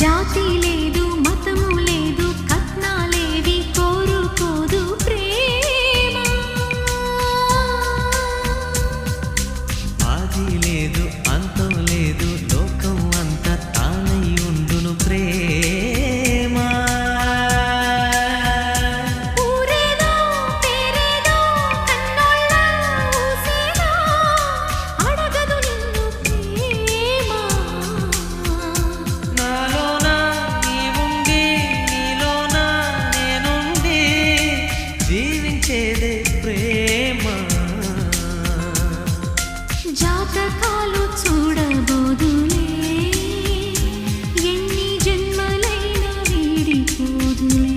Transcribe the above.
జాతి లేదు మతము లేదు కట్నాలేవి కోరుకోదు ప్రేమ ఆది లేదు అంతం లేదు లోకం అంత తానై ఉండును ప్రేమ ఊరేదో పేరేదో కన్నోళ్ళ ఊసేదో అడగదు నిన్ను ప్రేమ నాలోన నీవుండి నీలోన నేనుండి జీవించేదే ప్రేమ జాతకాలు చూడబోదులే ఎన్ని జన్మలైనా వీడిపోదులే